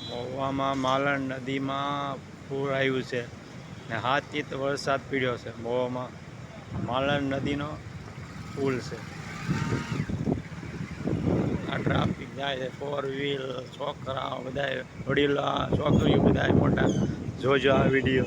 મહુવામાં માલણ નદીમાં પૂર આવ્યું છે ને 7 ઇંચ વરસાદ પડ્યો છે. મહુવામાં માલણ નદીનો પુલ છે. આ ટ્રાફિક જાય છે, 4 વ્હીલ, છોકરાઓ બધા, વડીલો, છોકરીઓ બધા મોટા. જોજો આ વિડીયો.